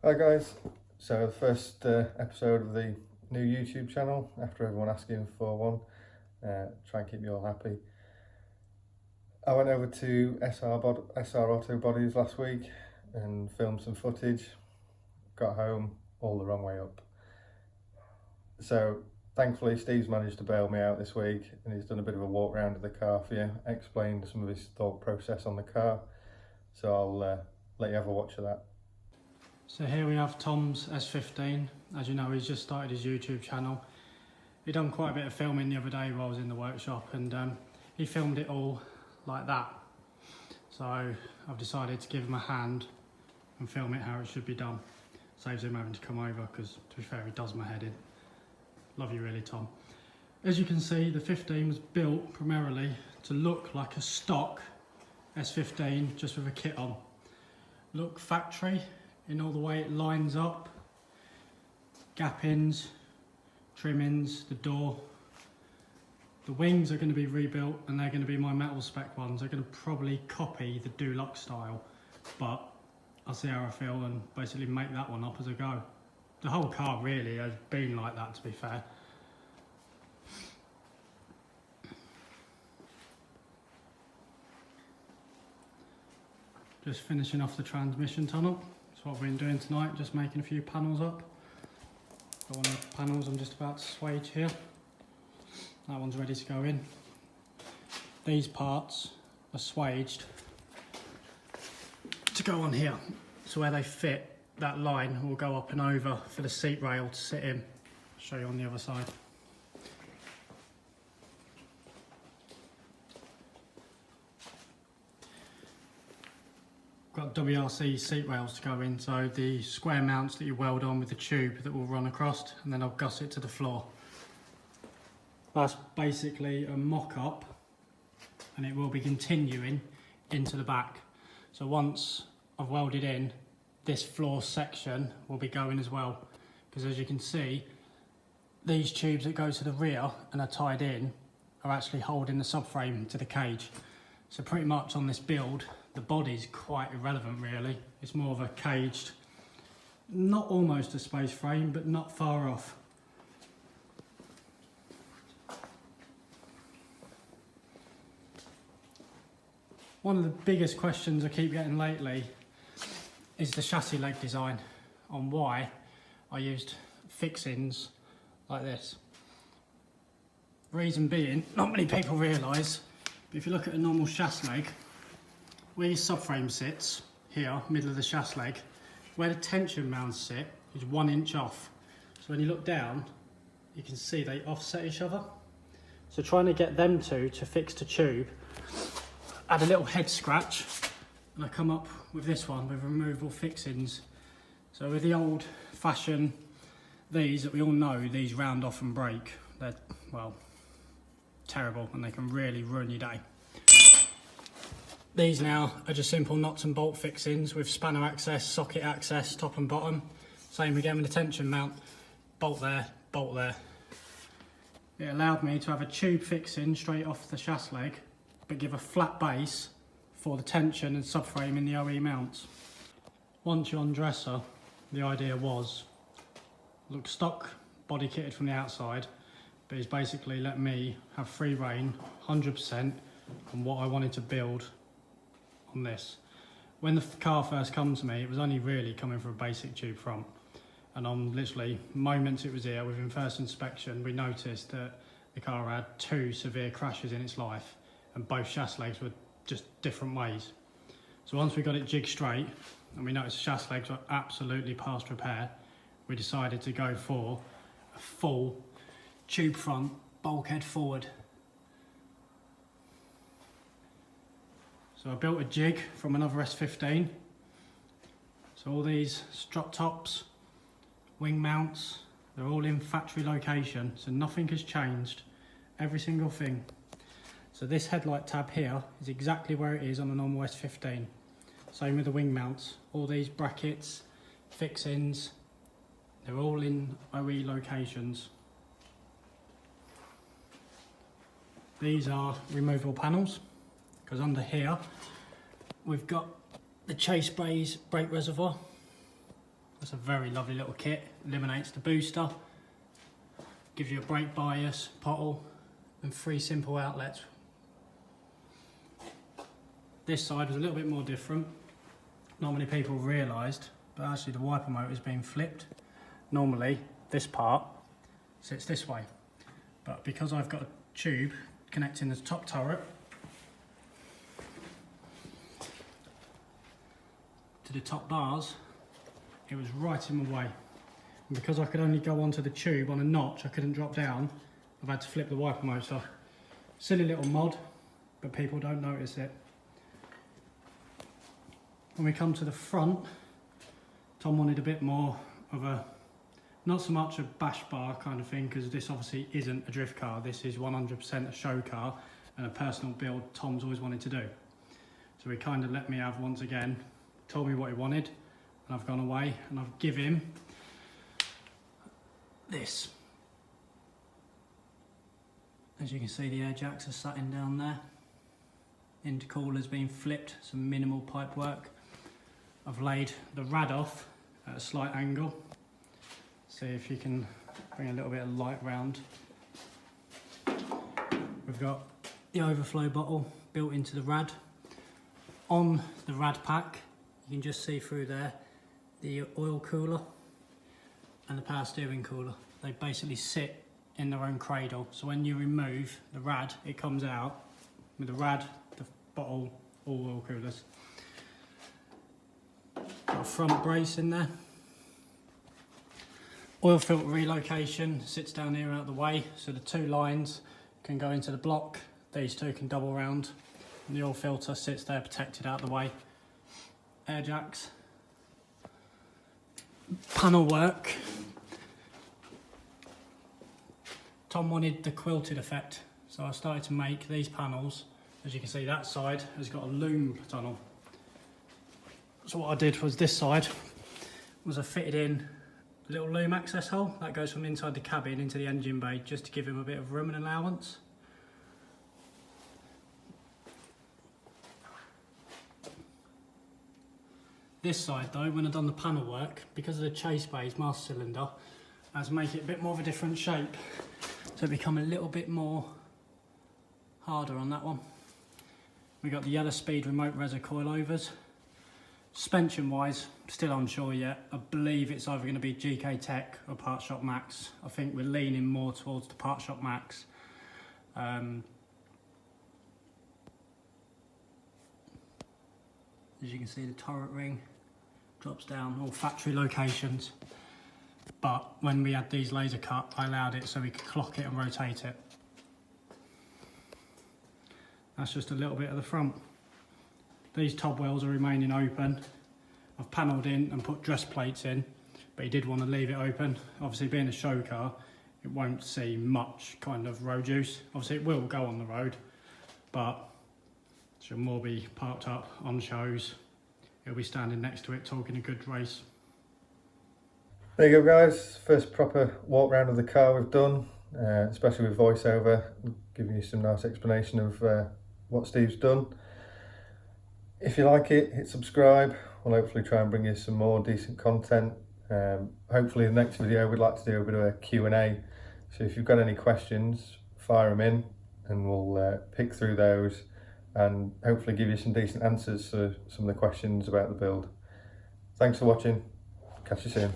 Hi guys, so the first episode of the new YouTube channel after everyone asking for one, try and keep you all happy. I went over to SR Autobodies last week and filmed some footage, got home all the wrong way up. So thankfully Steve's managed to bail me out this week and he's done a bit of a walk round of the car for you, explained some of his thought process on the car, so I'll let you have a watch of that. So here we have Tom's S15. As you know, he's just started his YouTube channel. He done quite a bit of filming the other day while I was in the workshop, and he filmed it all like that. So I've decided to give him a hand and film it how it should be done. Saves him having to come over, because to be fair, he does my head in. Love you really, Tom. As you can see, the 15 was built primarily to look like a stock S15 just with a kit on. Look factory in all the way it lines up, gap ins, trimmings, the door. The wings are going to be rebuilt and they're going to be my metal spec ones. They're going to probably copy the Dulux style, but I'll see how I feel and basically make that one up as I go. The whole car really has been like that, to be fair. Just finishing off the transmission tunnel. That's what we've been doing tonight, just making a few panels up. Got one of the panels I'm just about to swage here. That one's ready to go in. These parts are swaged to go on here. So where they fit, that line will go up and over for the seat rail to sit in. I'll show you on the other side. Got WRC seat rails to go in, so the square mounts that you weld on with the tube that will run across, and then I'll guss it to the floor. That's basically a mock-up, and it will be continuing into the back. So once I've welded in, this floor section will be going as well, because as you can see, these tubes that go to the rear and are tied in are actually holding the subframe to the cage. So pretty much on this build, the body's quite irrelevant really. It's more of a caged, not almost a space frame, but not far off. One of the biggest questions I keep getting lately is the chassis leg design, on why I used fixings like this. Reason being, not many people realise, but if you look at a normal chassis leg, where your subframe sits, here, middle of the chassis leg, where the tension mounts sit is 1 inch off. So when you look down, you can see they offset each other. So trying to get them two to fix to tube, add a little head scratch, and I come up with this one with removable fixings. So with the old fashioned, these that we all know, these round off and break. They're, well, terrible, and they can really ruin your day. These now are just simple nuts and bolt fixings with spanner access, socket access, top and bottom. Same again with the tension mount, bolt there, bolt there. It allowed me to have a tube fixing straight off the chassis leg, but give a flat base for the tension and subframe in the OE mounts. Once you're on dresser, the idea was, look stock body kitted from the outside, but it's basically let me have free reign, 100% on what I wanted to build on this. When the car first come to me, it was only really coming for a basic tube front, and on literally moments it was here, within first inspection we noticed that the car had 2 severe crashes in its life, and both chassis legs were just different ways. So once we got it jigged straight and we noticed the chassis legs were absolutely past repair, we decided to go for a full tube front, bulkhead forward. So I built a jig from another S15. So all these strut tops, wing mounts, they're all in factory location, so nothing has changed, every single thing. So this headlight tab here is exactly where it is on a normal S15. Same with the wing mounts, all these brackets, fixings, they're all in OE locations. These are removable panels, because under here we've got the Chase brake reservoir. That's a very lovely little kit. Eliminates the booster, gives you a brake bias, pottle, and 3 simple outlets. This side was a little bit more different. Not many people realised, but actually the wiper motor has been flipped. Normally this part sits this way, but because I've got a tube connecting the top turret to the top bars, it was right in my way. And because I could only go onto the tube on a notch, I couldn't drop down, I've had to flip the wiper motor. Silly little mod, but people don't notice it. When we come to the front, Tom wanted a bit more of a, not so much a bash bar kind of thing, because this obviously isn't a drift car. This is 100% a show car and a personal build Tom's always wanted to do. So he kind of let me have once again, told me what he wanted, and I've gone away and I've given him this. As you can see, the air jacks are sat in down there. Intercooler's been flipped, some minimal pipe work. I've laid the rad off at a slight angle. See if you can bring a little bit of light round. We've got the overflow bottle built into the rad. On the rad pack, you can just see through there the oil cooler and the power steering cooler. They basically sit in their own cradle. So when you remove the rad, it comes out with the rad, the bottle, all oil coolers. Got a front brace in there. Oil filter relocation sits down here out of the way, so the 2 lines can go into the block. These 2 can double round, and the oil filter sits there protected out of the way. Air jacks. Panel work. Tom wanted the quilted effect, so I started to make these panels. As you can see, that side has got a loom tunnel. So what I did was this side was I fitted in a little loom access hole that goes from inside the cabin into the engine bay, just to give him a bit of room and allowance. This side though, when I've done the panel work, because of the chase bay's master cylinder, I had to make it a bit more of a different shape, so it become a little bit more harder on that one. We got the yellow speed remote reser coilovers. Suspension wise, still unsure yet. I believe it's either going to be GK Tech or Part Shop Max. I think we're leaning more towards the Part Shop Max. As you can see, the turret ring drops down, all factory locations. But when we had these laser cut, I allowed it so we could clock it and rotate it. That's just a little bit of the front. These top wheels are remaining open. I've panelled in and put dress plates in, but he did want to leave it open. Obviously, being a show car, it won't see much kind of road use. Obviously, it will go on the road, but she'll more be parked up on shows. He'll be standing next to it talking a good race. There you go guys, first proper walk round of the car we've done, especially with voiceover, giving you some nice explanation of what Steve's done. If you like it, hit subscribe. We'll hopefully try and bring you some more decent content. Hopefully the next video we'd like to do a bit of a Q&A. So if you've got any questions, fire them in and we'll pick through those and hopefully give you some decent answers to some of the questions about the build. Thanks for watching. Catch you soon.